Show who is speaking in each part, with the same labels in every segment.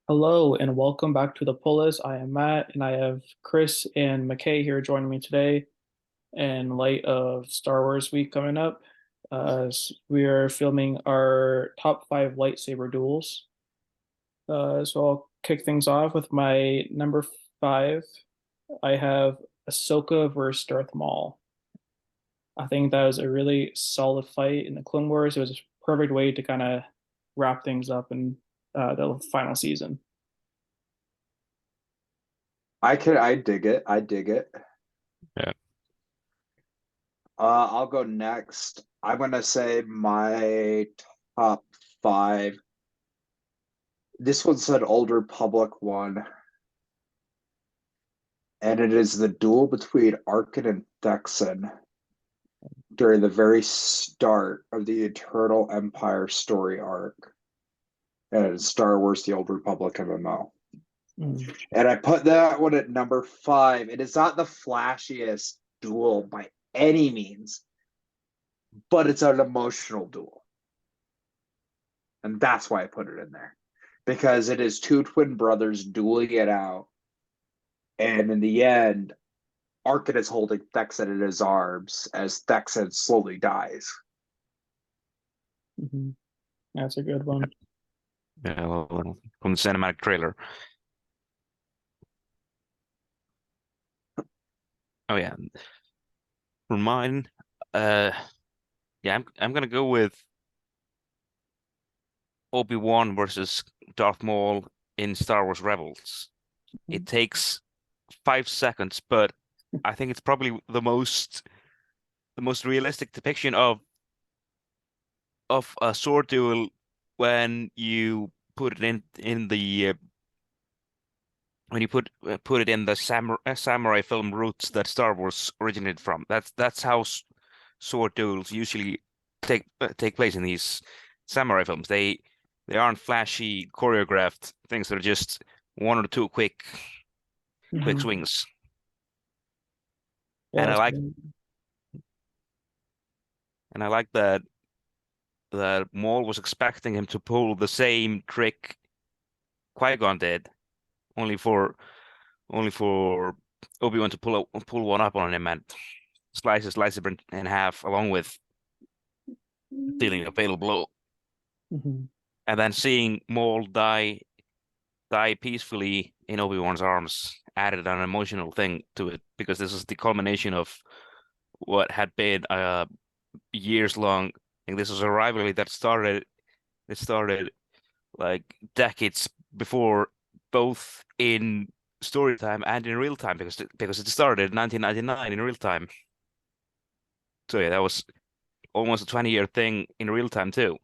Speaker 1: Hello and welcome back to the Pull List. I am Matt and I have Chris and McKay here joining me today in light of Star Wars week coming up. We are filming our top five lightsaber duels. So I'll kick things off with my number five. I have Ahsoka versus Darth Maul. I think that was a really solid fight in the Clone Wars. It was a perfect way to kind of wrap things up in the final season.
Speaker 2: I dig it. I dig it.
Speaker 3: Yeah.
Speaker 2: I'll go next. I'm gonna say my top five. This one's an older public one, and it is the duel between Arkin and Thexan during the very start of the Eternal Empire story arc, and Star Wars: The Old Republic MMO.
Speaker 1: Mm.
Speaker 2: And I put that one at number five. It is not the flashiest duel by any means, but it's an emotional duel. And that's why I put it in there. Because it is two twin brothers dueling it out. And in the end, Arkin is holding Thexan in his arms as Thexan slowly dies.
Speaker 1: Mhm. That's a good one.
Speaker 3: Yeah, from the cinematic trailer. Oh yeah, for mine, uh, yeah, I'm gonna go with Obi-Wan versus Darth Maul in Star Wars Rebels. It takes 5 seconds, but I think it's probably the most realistic depiction of a sword duel when you put it in the when you put it in the samurai film roots that Star Wars originated from. That's how sword duels usually take place in these samurai films. They aren't flashy choreographed things. They're just one or two quick
Speaker 1: Mhm.
Speaker 3: swings.
Speaker 1: Yeah,
Speaker 3: And I
Speaker 1: that's
Speaker 3: like
Speaker 1: good.
Speaker 3: and I like that Maul was expecting him to pull the same trick Qui-Gon did, only for only for Obi-Wan to pull one up on him and slice his lightsaber in half, along with dealing a fatal blow.
Speaker 1: Mhm.
Speaker 3: And then seeing Maul die peacefully in Obi-Wan's arms added an emotional thing to it because this is the culmination of what had been years long. I think this was a rivalry that started like decades before, both in story time and in real time because it started in 1999 in real time. So yeah, that was almost a 20-year thing in real time too.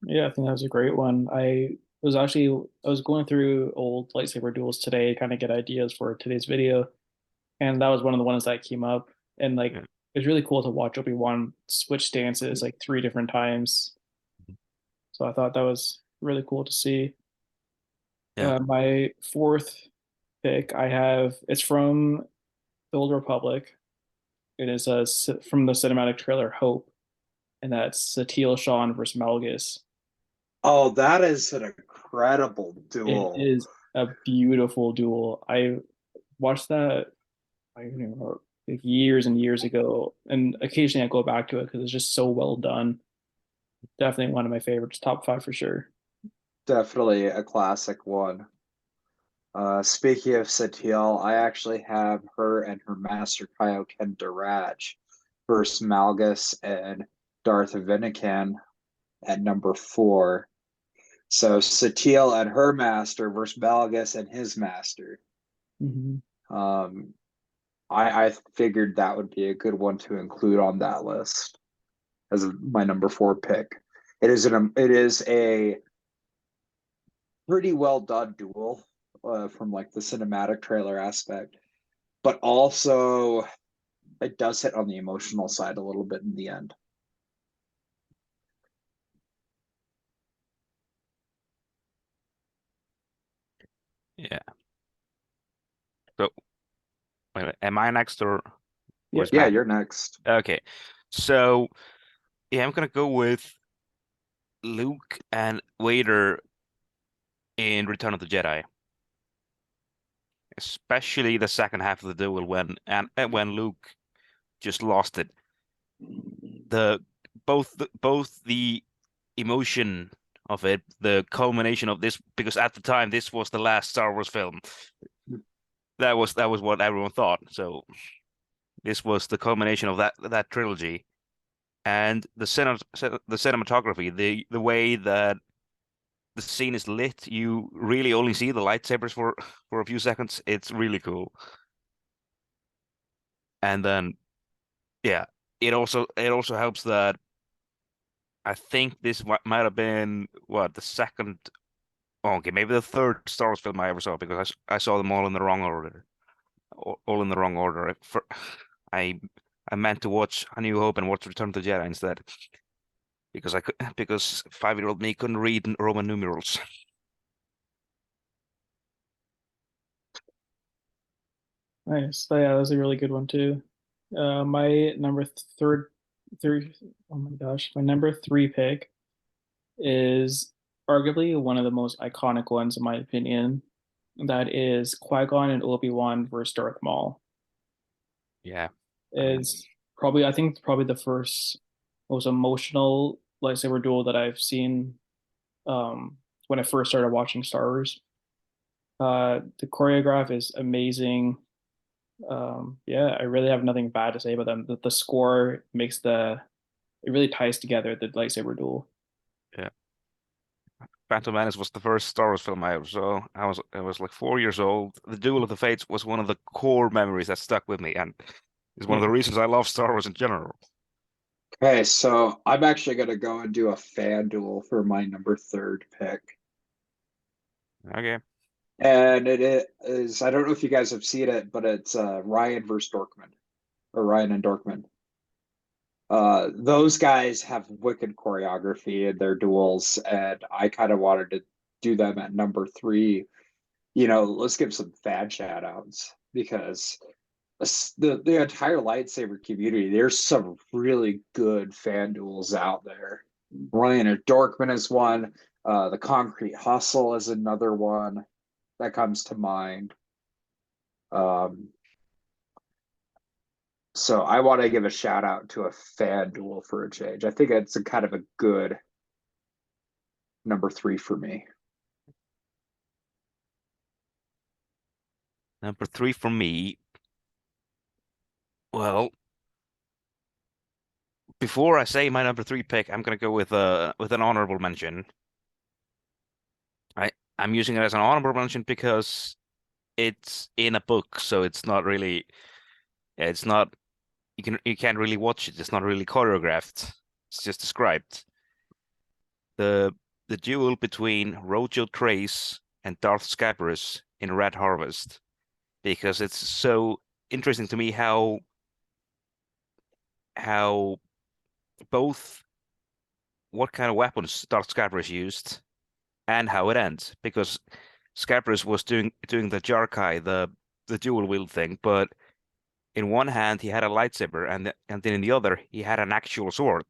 Speaker 1: Yeah, I think that was a great one. I was going through old lightsaber duels today, kind of get ideas for today's video, and that was one of the ones that came up. And like,
Speaker 3: Yeah.
Speaker 1: it was really cool to watch Obi-Wan switch stances like three different times. So I thought that was really cool to see.
Speaker 3: Yeah.
Speaker 1: My fourth pick, it's from the Old Republic. It is from the cinematic trailer Hope, and that's Satele Shan versus Malgus.
Speaker 2: Oh, that is an incredible
Speaker 1: It
Speaker 2: duel.
Speaker 1: is a beautiful duel. I watched that, I don't even know, like years and years ago, and occasionally I go back to it because it's just so well done. Definitely one of my favorites, top five for sure.
Speaker 2: Definitely a classic one. Speaking of Satele, I actually have her and her master Kaioken Darach versus Malgus and Darth Vinican at number four. So Satele and her master versus Malgus and his master.
Speaker 1: Hmm.
Speaker 2: Um, I figured that would be a good one to include on that list as my number four pick. It is a pretty well done duel from like the cinematic trailer aspect, but also it does hit on the emotional side a little bit in the end.
Speaker 3: Yeah. So wait, am I next or is
Speaker 1: Yep.
Speaker 2: Yeah,
Speaker 3: Matt?
Speaker 2: you're next.
Speaker 3: Okay. So yeah, I'm gonna go with Luke and Vader in Return of the Jedi, especially the second half of the duel and when Luke just lost it. The both the emotion of it, the culmination of this, because at the time this was the last Star Wars film. That was what everyone thought. So this was the culmination of that trilogy, and the cinematography, the way that the scene is lit, you really only see the lightsabers for a few seconds. It's really cool. And then yeah, it also helps that I think this might have been what the second, oh, okay, maybe the third Star Wars film I ever saw, because I saw them all in the wrong order, all in the wrong order. I I meant to watch A New Hope and watch Return of the Jedi instead, because I could because 5-year-old me couldn't read Roman numerals.
Speaker 1: Nice. So, yeah, that was a really good one too. My number three, oh my gosh, my number three pick is arguably one of the most iconic ones in my opinion. That is Qui-Gon and Obi-Wan versus Darth Maul.
Speaker 3: Yeah, I mean,
Speaker 1: Is probably, I think, probably the first most emotional lightsaber duel that I've seen when I first started watching Star Wars. The choreograph is amazing. Yeah, I really have nothing bad to say about them. The score makes it really ties together the lightsaber duel.
Speaker 3: yeah. Phantom Menace was the first Star Wars film I ever saw. I was like 4 years old. The Duel of the Fates was one of the core memories that stuck with me, and is one of
Speaker 1: Yeah.
Speaker 3: the reasons I love Star Wars in general.
Speaker 2: Okay, so I'm actually gonna go and do a fan duel for my number third pick.
Speaker 3: Okay.
Speaker 2: And it is, I don't know if you guys have seen it, but it's Ryan versus Dorkman, or Ryan and Dorkman. Those guys have wicked choreography in their duels, and I kind of wanted to do them at number three. Let's give some fan shout outs, because the entire lightsaber community, there's some really good fan duels out there. Ryan and Dorkman is one. The Concrete Hustle is another one that comes to mind. Um, so I want to give a shout out to a fan duel for a change. I think it's a kind of a good number three for me.
Speaker 3: Number three for me. Well, before I say my number three pick, I'm gonna go with an honorable mention. I'm using it as an honorable mention because it's in a book, so it's not really, it's not, you can't really watch it. It's not really choreographed. It's just described. The the duel between Rojo Trace and Darth Scabrous in Red Harvest, because it's so interesting to me how both what kind of weapons Darth Scabrous used and how it ends. Because Scabrous was doing the Jarkai, the dual wield thing, but in one hand he had a lightsaber, and then in the other he had an actual sword.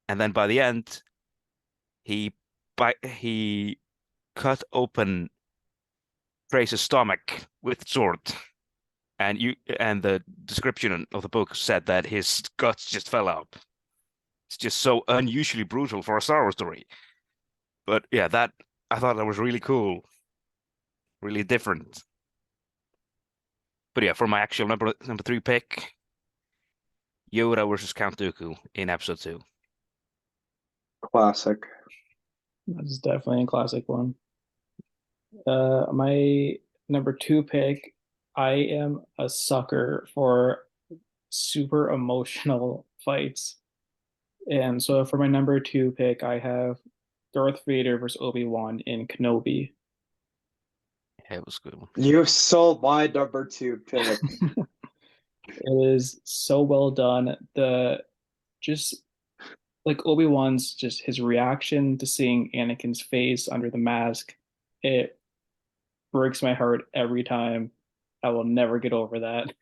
Speaker 3: And then by the end, he cut open Trace's stomach with sword. And the description of the book said that his guts just fell out. It's just so unusually brutal for a Star Wars story. But yeah, that I thought that was really cool, really different. But yeah, for my actual number three pick, Yoda versus Count Dooku in episode 2.
Speaker 2: Classic.
Speaker 1: That's definitely a classic one. My number two pick, I am a sucker for super emotional fights. And so for my number two pick, I have Darth Vader versus Obi-Wan in Kenobi.
Speaker 3: Yeah, it was a good one.
Speaker 2: You sold my number two pick.
Speaker 1: It is so well done. The just like Obi-Wan's just his reaction to seeing Anakin's face under the mask, it breaks my heart every time. I will never get over that.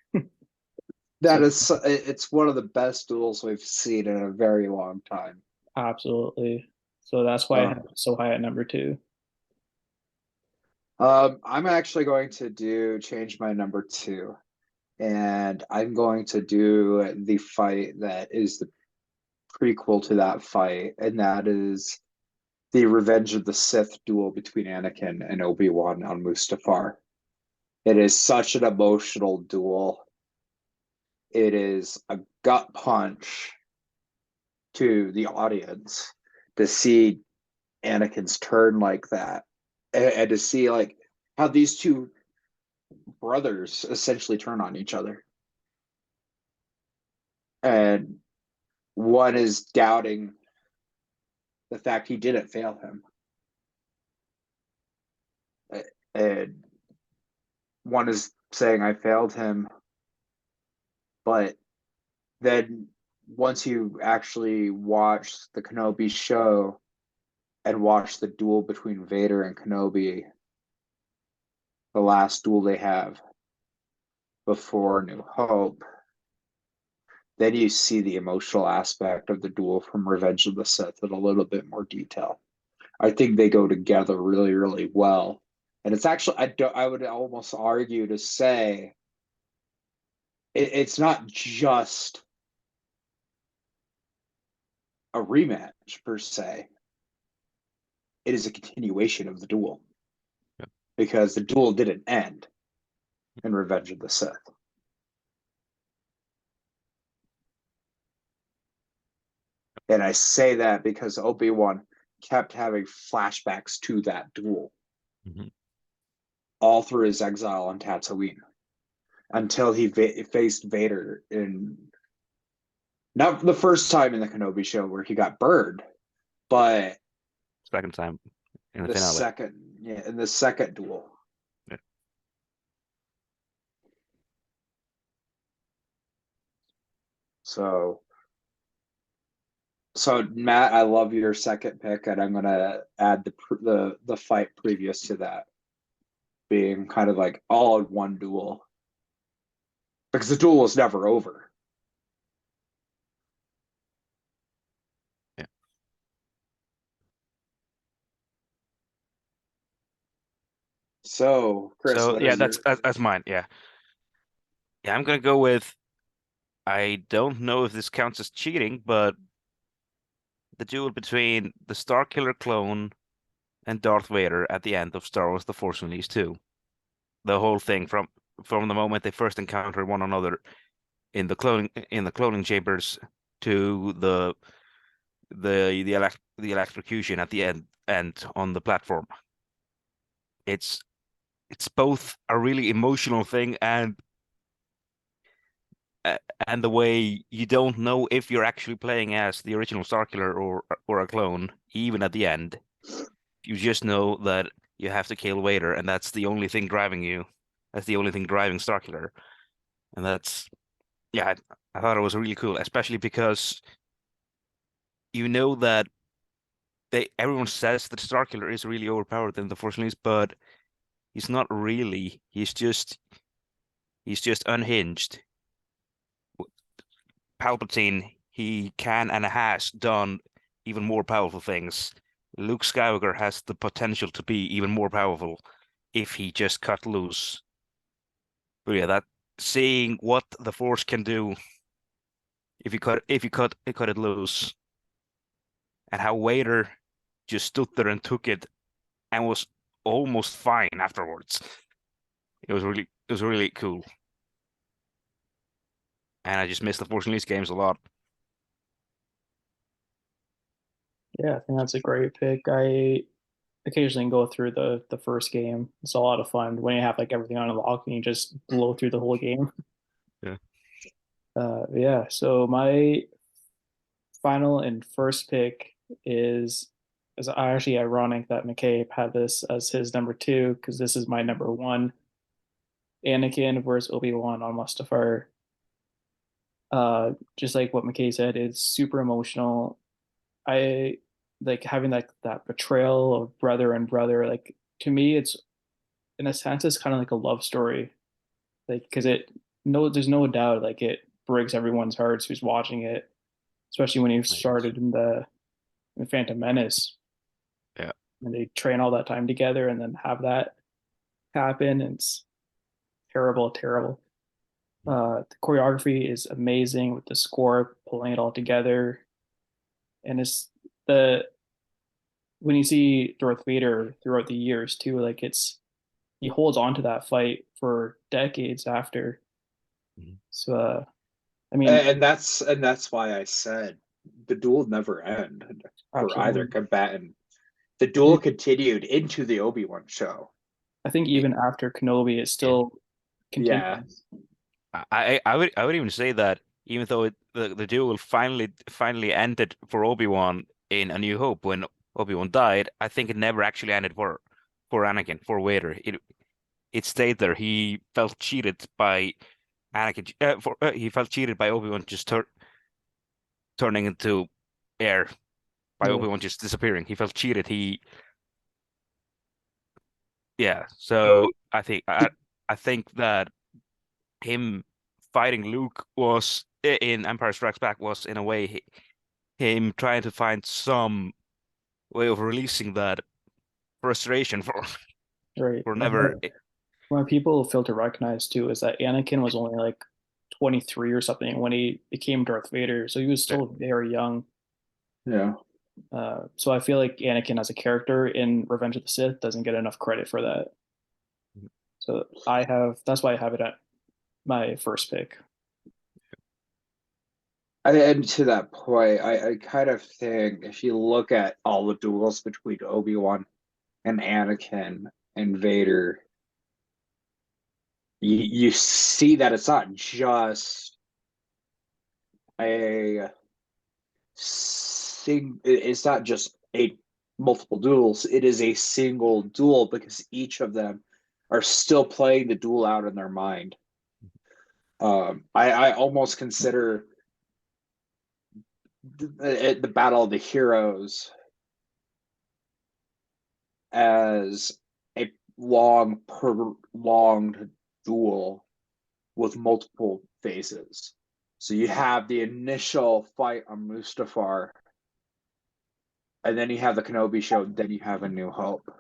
Speaker 1: So
Speaker 2: It's one of the best duels we've seen in a very long time.
Speaker 1: absolutely. So that's why I
Speaker 2: Uh,
Speaker 1: have it so high at number two.
Speaker 2: I'm actually going to change my number 2, and I'm going to do the fight that is the prequel to that fight, and that is the Revenge of the Sith duel between Anakin and Obi-Wan on Mustafar. It is such an emotional duel. It is a gut punch to the audience to see Anakin's turn like that, and to see like how these two brothers essentially turn on each other. And one is doubting the fact he didn't fail him. And one is saying, I failed him. But then once you actually watch the Kenobi show and watch the duel between Vader and Kenobi, the last duel they have before New Hope, then you see the emotional aspect of the duel from Revenge of the Sith in a little bit more detail. I think they go together really, really well. And it's actually, I would almost argue to say it's not just a rematch per se. It is a continuation of the duel.
Speaker 3: Yep.
Speaker 2: Because the duel didn't end in Revenge of the Sith. And I say that because Obi-Wan kept having flashbacks to that duel all through his exile on Tatooine until he faced Vader in not the first time in the Kenobi show where he got burned, but
Speaker 3: Second time in the
Speaker 2: the
Speaker 3: finale.
Speaker 2: in the second duel.
Speaker 3: Yeah.
Speaker 2: So Matt, I love your second pick, and I'm gonna add the fight previous to that being kind of like all in one duel because the duel was never over.
Speaker 3: Yeah.
Speaker 2: So, Chris,
Speaker 3: So
Speaker 2: what
Speaker 3: yeah,
Speaker 2: is your?
Speaker 3: that's mine. Yeah. Yeah, I'm gonna go with I don't know if this counts as cheating, but the duel between the Starkiller clone and Darth Vader at the end of Star Wars: The Force Unleashed 2. The whole thing from the moment they first encounter one another in the cloning chambers to the electrocution at the end on the platform. It's it's both a really emotional thing and the way you don't know if you're actually playing as the original Starkiller or a clone, even at the end. You just know that you have to kill Vader, and that's the only thing driving you. That's the only thing driving Starkiller. And yeah, I thought it was really cool, especially because you know that everyone says that Starkiller is really overpowered in the Force Unleashed, but he's not really. He's just unhinged. Palpatine, he can and has done even more powerful things. Luke Skywalker has the potential to be even more powerful if he just cut loose. But yeah, that seeing what the Force can do if you cut it loose, and how Vader just stood there and took it and was almost fine afterwards. It was really cool. And I just miss the Force Unleashed games a lot.
Speaker 1: Yeah, I think that's a great pick. I occasionally go through the first game. It's a lot of fun when you have like everything on lock and you just blow through the whole game.
Speaker 3: Yeah.
Speaker 1: Yeah. So my final and first pick is actually ironic that McCabe had this as his number two because this is my number one. Anakin versus Obi-Wan on Mustafar. Just like what McKay said, it's super emotional. I like having that betrayal of brother and brother. Like to me, it's in a sense, it's kind of like a love story. Like because there's no doubt like it breaks everyone's hearts who's watching it, especially when you
Speaker 3: Yes.
Speaker 1: started in Phantom Menace
Speaker 3: Yeah.
Speaker 1: and they train all that time together and then have that. happen. And it's terrible, terrible. The choreography is amazing with the score pulling it all together, and it's the when you see Darth Vader throughout the years too, like it's he holds on to that fight for decades after.
Speaker 3: Mhm.
Speaker 1: So, I mean,
Speaker 2: And that's why I said the duel never end for either
Speaker 1: absolutely.
Speaker 2: combatant. The
Speaker 1: I
Speaker 2: duel
Speaker 1: think
Speaker 2: continued into the Obi-Wan show.
Speaker 1: I think
Speaker 3: It-
Speaker 1: even after Kenobi, it
Speaker 3: yeah.
Speaker 1: still
Speaker 2: Yeah,
Speaker 1: continues.
Speaker 3: I would even say that even though the duel finally ended for Obi-Wan in A New Hope when Obi-Wan died, I think it never actually ended for Anakin, for Vader. It stayed there. He felt cheated by Anakin. He felt cheated by Obi-Wan just turning into air, by
Speaker 1: Yeah,
Speaker 3: Obi-Wan just disappearing. He felt cheated. Yeah. So I think that him fighting Luke was in Empire Strikes Back was in a way him trying to find some way of releasing that frustration for
Speaker 1: right.
Speaker 3: for
Speaker 1: And
Speaker 3: never.
Speaker 1: what people fail to recognize too is that Anakin was only like 23 or something when he became Darth Vader, so he was still very young.
Speaker 2: yeah.
Speaker 1: So I feel like Anakin as a character in Revenge of the Sith doesn't get enough credit for that. So that's why I have it at my first pick.
Speaker 2: And to that point, I kind of think if you look at all the duels between Obi-Wan and Anakin and Vader, you see that it's not just a it's not just a multiple duels, it is a single duel because each of them are still playing the duel out in their mind. I almost consider the Battle of the Heroes as a prolonged duel with multiple phases. So you have the initial fight on Mustafar, and then you have the Kenobi show, then you have A New Hope.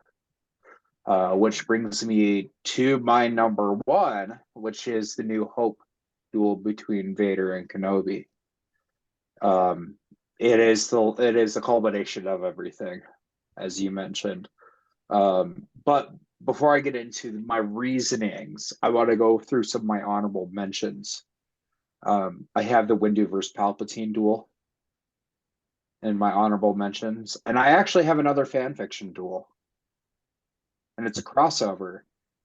Speaker 2: Which brings me to my number one, which is the New Hope duel between Vader and Kenobi. Um, it is the culmination of everything, as you mentioned. But before I get into my reasonings, I want to go through some of my honorable mentions. I have the Windu versus Palpatine duel in my honorable mentions, and I actually have another fan fiction duel, and it's a crossover,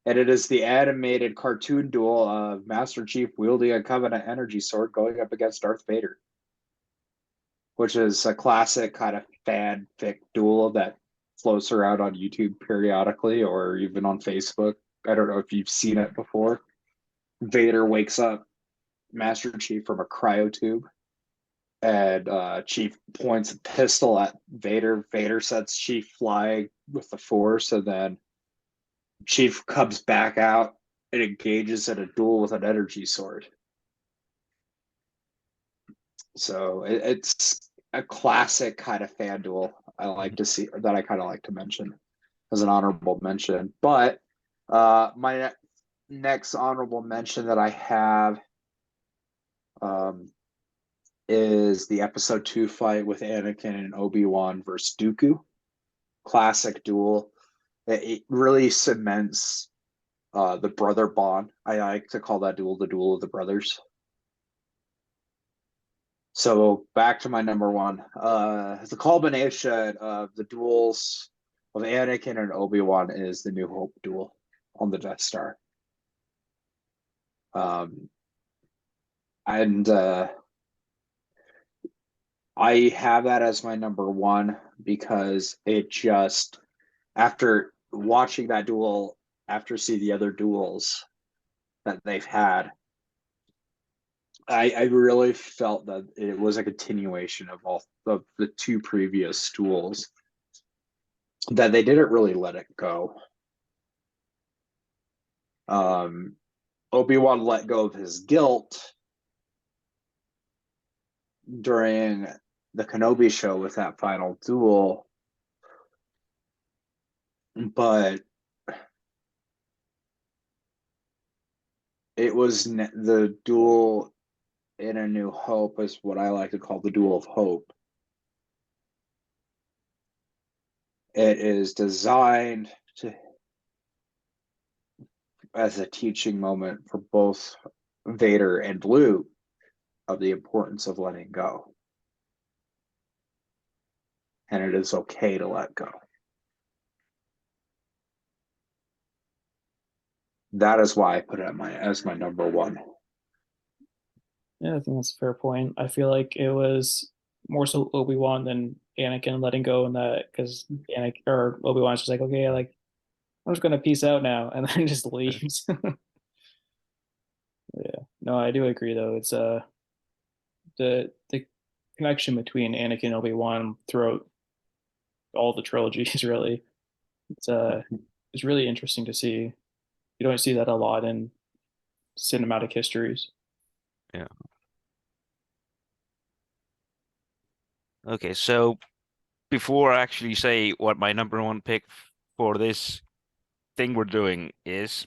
Speaker 2: and it is the animated cartoon duel of Master Chief wielding a Covenant energy sword going up against Darth Vader, which is a classic kind of fanfic duel that floats around on YouTube periodically or even on Facebook. I don't know if you've seen it before. Vader wakes up Master Chief from a cryo tube, and Chief points a pistol at Vader. Vader sets Chief flying with the Force, and then Chief comes back out and engages in a duel with an energy sword. So it's a classic kind of fan duel I like to see, or that I kind of like to mention as an honorable mention. But my next honorable mention that I have um, is the episode 2 fight with Anakin and Obi-Wan versus Dooku. Classic duel. It really cements the brother bond. I like to call that duel the duel of the brothers. So back to my number one. The culmination of the duels of Anakin and Obi-Wan is the New Hope duel on the Death Star. And I have that as my number one because it just, after watching that duel, after seeing the other duels that they've had, I really felt that it was a continuation of all of the two previous duels, that they didn't really let it go. Um, Obi-Wan let go of his guilt during the Kenobi show with that final duel, but It was the duel in A New Hope is what I like to call the Duel of Hope. It is designed to as a teaching moment for both Vader and Luke of the importance of letting go. And it is okay to let go. That is why I put it as my number one.
Speaker 1: Yeah, I think that's a fair point. I feel like it was more so Obi-Wan than Anakin letting go in that, because Anakin or Obi-Wan's just like, okay, like I'm just gonna peace out now, and then just leaves. Yeah, no, I do agree though. It's the connection between Anakin and Obi-Wan throughout all the trilogies really. It's it's really interesting to see. You don't see that a lot in cinematic histories.
Speaker 3: Yeah. Okay, so before I actually say what my number one pick for this thing we're doing is,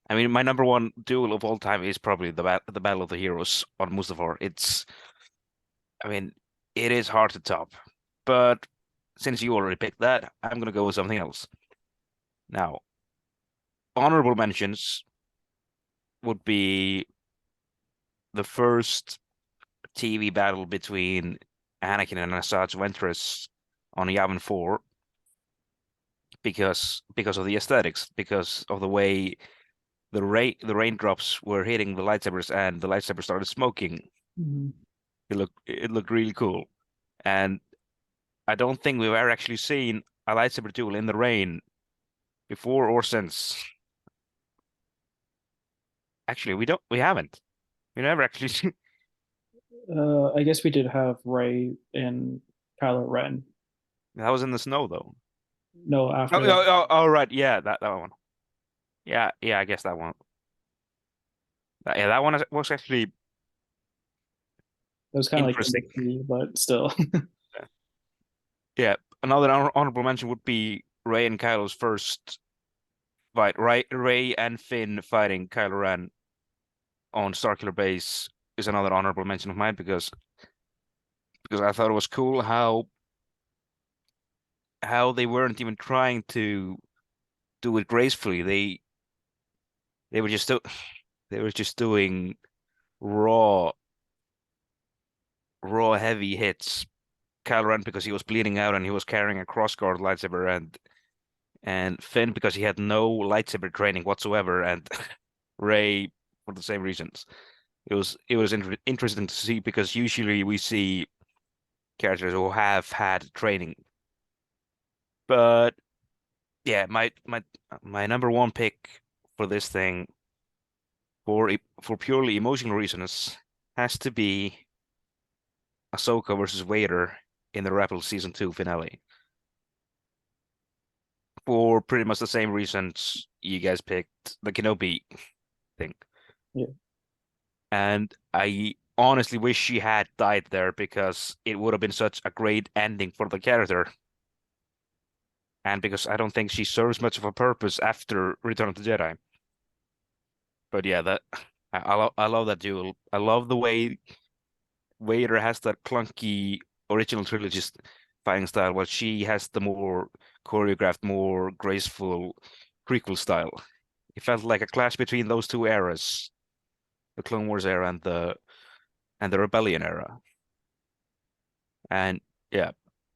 Speaker 3: I mean, my number one duel of all time is probably the Battle of the Heroes on Mustafar. I mean, it is hard to top, but since you already picked that, I'm gonna go with something else. Now, honorable mentions would be the first TV battle between Anakin and Asajj Ventress on Yavin 4 because of the aesthetics, because of the way the raindrops were hitting the lightsabers and the lightsaber started smoking.
Speaker 1: Mm-hmm.
Speaker 3: It looked really cool. And I don't think we've ever actually seen a lightsaber duel in the rain before or since. Actually, we haven't. We never actually seen.
Speaker 1: I guess we did have Ray and Kylo Ren.
Speaker 3: That was in the snow though.
Speaker 1: No,
Speaker 3: Oh,
Speaker 1: after that,
Speaker 3: oh, oh, right, yeah, that one. Yeah, yeah, I guess that one. Yeah, that one was actually
Speaker 1: it was kind of like in
Speaker 3: interesting.
Speaker 1: between, but still.
Speaker 3: Yeah, another honorable mention would be Ray and Kylo's first fight. Ray and Finn fighting Kylo Ren on Starkiller Base is another honorable mention of mine because I thought it was cool how they weren't even trying to do it gracefully. They were just they were just doing raw heavy hits. Kylo Ren because he was bleeding out and he was carrying a crossguard lightsaber, and Finn because he had no lightsaber training whatsoever, and Ray for the same reasons. It was interesting to see because usually we see characters who have had training. But yeah, my number one pick for this thing for purely emotional reasons has to be Ahsoka versus Vader in the Rebels season 2 finale. For pretty much the same reasons you guys picked the Kenobi thing.
Speaker 1: Yeah.
Speaker 3: And I honestly wish she had died there because it would have been such a great ending for the character. And because I don't think she serves much of a purpose after Return of the Jedi. But yeah, I love that duel. I love the way Vader has that clunky original trilogy fighting style, while she has the more choreographed, more graceful prequel style. It felt like a clash between those two eras, the Clone Wars era and the Rebellion era. And yeah,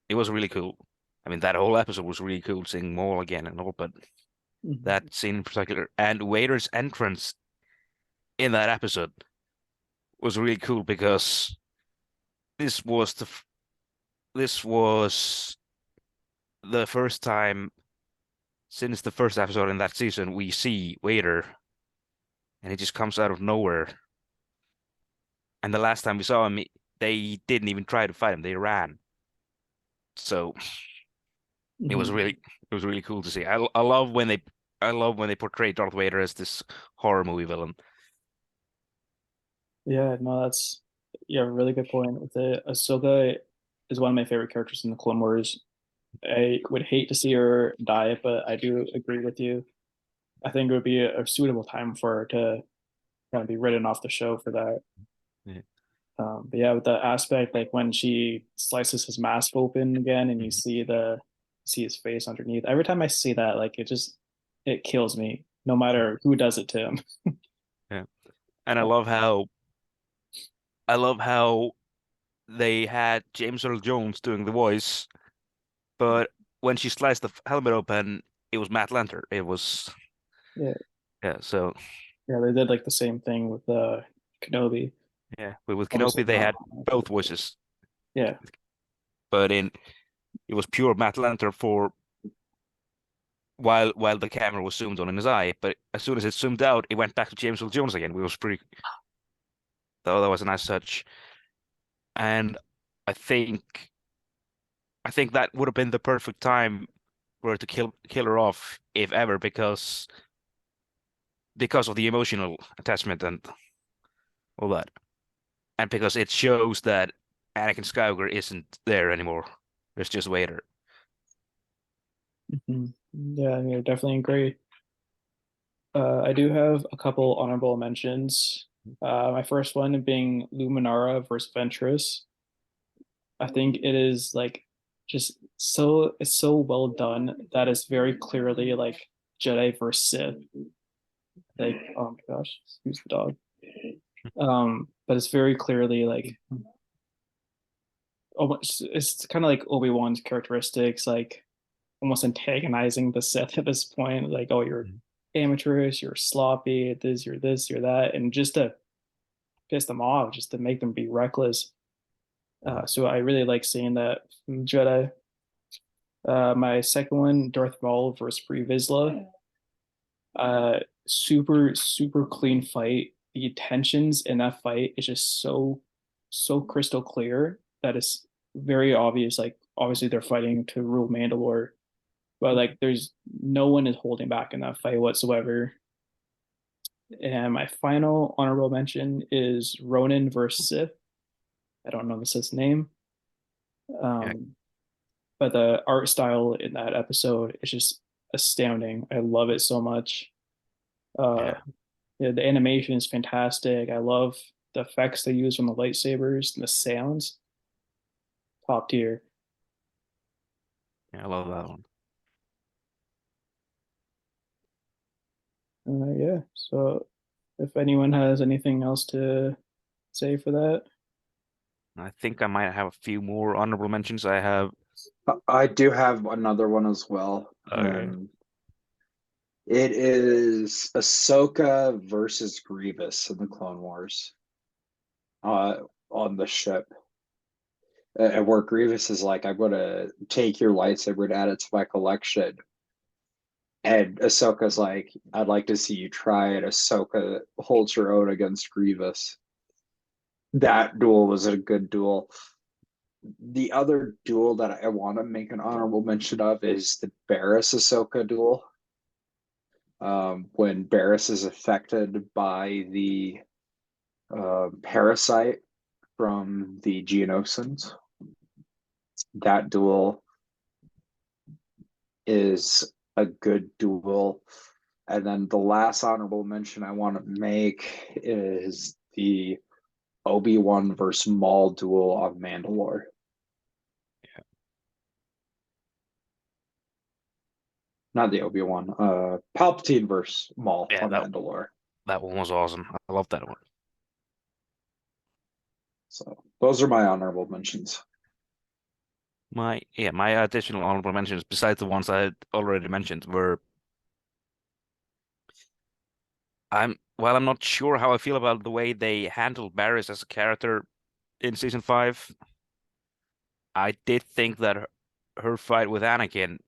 Speaker 3: it was really cool. I mean, that whole episode was really cool, seeing Maul again and all, but
Speaker 1: Mhm.
Speaker 3: that scene in particular and Vader's entrance in that episode was really cool because this was this was the first time since the first episode in that season we see Vader, and he just comes out of nowhere. And the last time we saw him, they didn't even try to fight him; they ran. So
Speaker 1: Mhm.
Speaker 3: it was really cool to see. I love when they portray Darth Vader as this horror movie villain.
Speaker 1: Yeah, no, that's yeah, really good point. With it, Ahsoka is one of my favorite characters in the Clone Wars. I would hate to see her die, but I do agree with you. I think it would be a suitable time for her to gonna be written off the show for that.
Speaker 3: Yeah.
Speaker 1: But yeah, with the aspect like when she slices his mask open again and you
Speaker 3: Mhm.
Speaker 1: see his face underneath. Every time I see that, like it kills me, no matter who does it to him.
Speaker 3: Yeah. And I love how they had James Earl Jones doing the voice, but when she sliced the helmet open, it was Matt Lanter. It was
Speaker 1: Yeah,
Speaker 3: yeah. So
Speaker 1: yeah, they did like the same thing with Kenobi.
Speaker 3: yeah, but with
Speaker 1: Obviously
Speaker 3: Kenobi they
Speaker 1: not.
Speaker 3: had both voices,
Speaker 1: Yeah.
Speaker 3: but in it was pure Matt Lanter for while the camera was zoomed on in his eye. But as soon as it zoomed out, it went back to James Earl Jones again. Which was pretty. Though that was a nice touch, and I think I think that would have been the perfect time for her to kill her off, if ever, because of the emotional attachment and all that, and because it shows that Anakin Skywalker isn't there anymore. There's just Vader.
Speaker 1: Mhm. Yeah, I mean, I definitely agree. I do have a couple honorable mentions. My first one being Luminara versus Ventress. I think it is like just it's so well done that it's very clearly like Jedi versus Sith. Like, oh my gosh, excuse the dog. But it's very clearly like almost it's kind of like Obi-Wan's characteristics, like almost antagonizing the Sith at this point. Like, oh, you're
Speaker 3: Mhm.
Speaker 1: amateurish, you're sloppy, this, you're that, and just to piss them off, just to make them be reckless.
Speaker 3: Mhm.
Speaker 1: So I really like seeing that from Jedi. My second one, Darth Maul versus Pre Vizsla. Uh, super clean fight. The tensions in that fight is just so crystal clear that it's very obvious. Like obviously they're fighting to rule Mandalore, but like there's no one is holding back in that fight whatsoever. And my final honorable mention is Ronin versus Sith. I don't know the Sith's name.
Speaker 3: Yeah,
Speaker 1: Um, but the art style in that episode is just astounding. I love it so much. Uh,
Speaker 3: yeah,
Speaker 1: yeah, the animation is fantastic. I love the effects they use on the lightsabers and the sounds. Top tier.
Speaker 3: yeah. I love that one.
Speaker 1: Yeah. So if anyone has anything else to say for that,
Speaker 3: I think I might have a few more honorable mentions. I have.
Speaker 2: I do have another one as well.
Speaker 3: Okay.
Speaker 2: It is Ahsoka versus Grievous in the Clone Wars on the ship. And where Grievous is like, I'm going to take your lightsaber and add it to my collection. And Ahsoka's like, I'd like to see you try it. Ahsoka holds her own against Grievous. That duel was a good duel. The other duel that I want to make an honorable mention of is the Barriss Ahsoka duel. When Barriss is affected by the parasite from the Geonosians. That duel is a good duel. And then the last honorable mention I want to make is the Obi-Wan versus Maul duel on Mandalore. Not the Obi-Wan, Palpatine versus Maul
Speaker 3: Yeah,
Speaker 2: on
Speaker 3: that
Speaker 2: Mandalore.
Speaker 3: that one was awesome. I love that one.
Speaker 2: So those are my honorable mentions.
Speaker 3: My additional honorable mentions, besides the ones I had already mentioned, were I'm not sure how I feel about the way they handled Barriss as a character in season five. I did think that her fight with Anakin,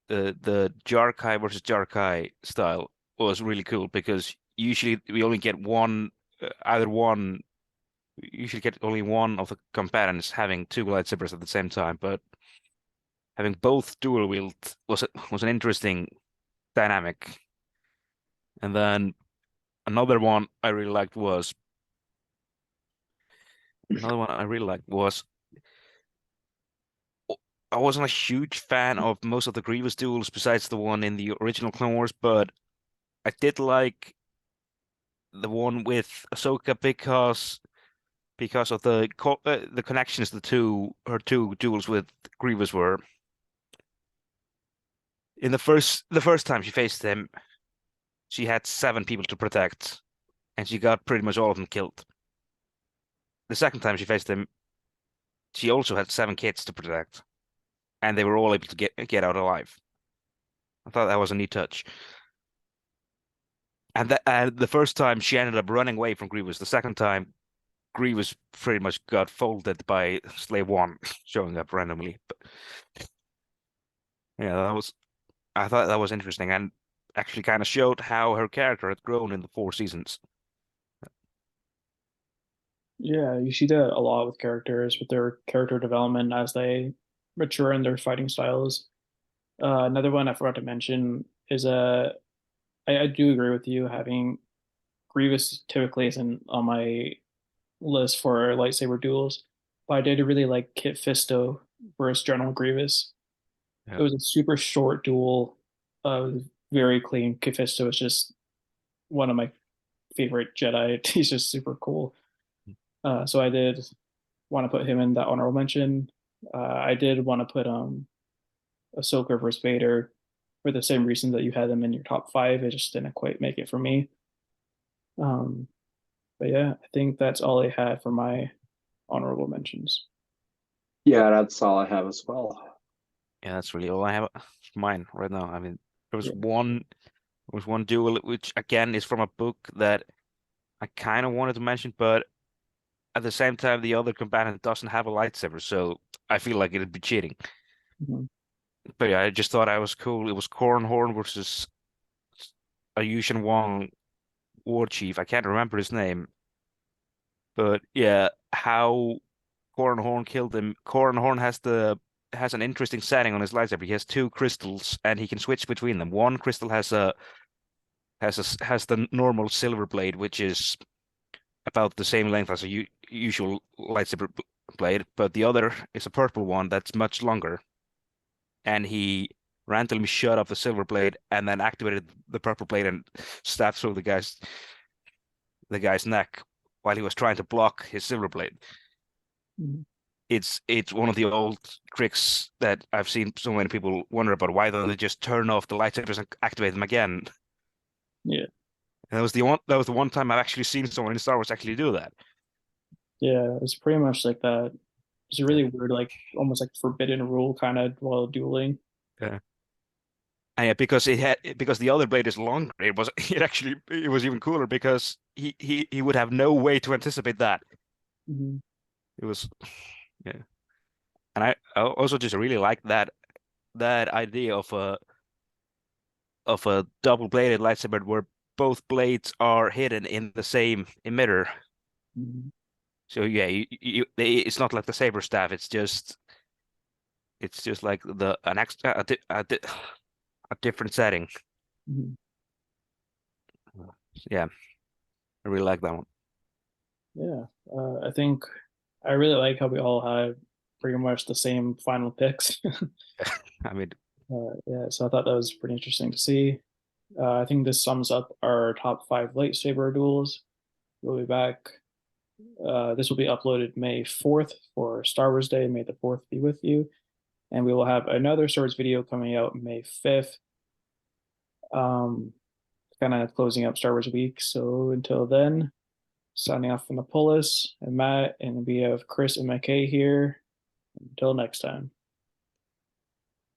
Speaker 3: the Jarkai versus Jarkai style, was really cool because usually we only get either one. We usually get only one of the combatants having two lightsabers at the same time, but having both dual wield was an interesting dynamic. And then another one I really liked was another one I really liked was I wasn't a huge fan of most of the Grievous duels besides the one in the original Clone Wars, but I did like the one with Ahsoka because of the connections her two duels with Grievous were. In the first time she faced him, she had 7 people to protect, and she got pretty much all of them killed. The second time she faced him, she also had 7 kids to protect, and they were all able to get out alive. I thought that was a neat touch. And the first time she ended up running away from Grievous. The second time, Grievous pretty much got folded by Slave One showing up randomly. But yeah, I thought that was interesting and actually kind of showed how her character had grown in the 4 seasons.
Speaker 1: Yeah, you see that a lot with characters, with their character development as they mature in their fighting styles. Another one I forgot to mention is I do agree with you. Having Grievous typically isn't on my list for lightsaber duels, but I did really like Kit Fisto versus General Grievous.
Speaker 3: Yeah.
Speaker 1: It was a super short duel, very clean. Kit Fisto is just one of my favorite Jedi. He's just super cool. So I did want to put him in that honorable mention. I did want to put Ahsoka versus Vader for the same reason that you had them in your top five. It just didn't quite make it for me. Um, but yeah, I think that's all I had for my honorable mentions.
Speaker 2: Yeah, that's all I have as well.
Speaker 3: Yeah, that's really all I have for mine right now. I mean,
Speaker 1: Yeah.
Speaker 3: there was one duel which again is from a book that I kind of wanted to mention, but at the same time, the other combatant doesn't have a lightsaber, so I feel like it'd be cheating.
Speaker 1: Mhm.
Speaker 3: But yeah, I just thought I was cool. It was Cornhorn versus a Yushin Wong war chief. I can't remember his name, but yeah, how Cornhorn killed him. Cornhorn has an interesting setting on his lightsaber. He has 2 crystals, and he can switch between them. One crystal has the normal silver blade, which is about the same length as a u usual lightsaber blade, but the other is a purple one that's much longer. And he randomly shut off the silver blade and then activated the purple blade and stabbed through the guy's neck while he was trying to block his silver blade.
Speaker 1: Mhm.
Speaker 3: It's one of the old tricks that I've seen so many people wonder about. Why don't they just turn off the lightsabers and activate them again?
Speaker 1: Yeah,
Speaker 3: And that was the one time I've actually seen someone in Star Wars actually do that.
Speaker 1: yeah, it's pretty much like that. It's a
Speaker 3: Yeah.
Speaker 1: really weird, like almost like forbidden rule kind of while dueling.
Speaker 3: Yeah. And yeah, because the other blade is longer, it was even cooler because he would have no way to anticipate that.
Speaker 1: Mhm.
Speaker 3: It was yeah. And I also just really like that idea of a double-bladed lightsaber where both blades are hidden in the same emitter.
Speaker 1: Mhm.
Speaker 3: So yeah, it's not like the saber staff. It's just like the an extra a different setting.
Speaker 1: Mhm.
Speaker 3: Yeah, I really like that one.
Speaker 1: Yeah, I think I really like how we all had pretty much the same final picks.
Speaker 3: I mean,
Speaker 1: Yeah, so I thought that was pretty interesting to see. I think this sums up our top five lightsaber duels. We'll be back. This will be uploaded May 4th for Star Wars Day. May the 4th be with you. And we will have another Swords video coming out May 5th, um, kind of closing up Star Wars week. So until then, signing off from the Polis and Matt, and we have Chris and McKay here. Until next time.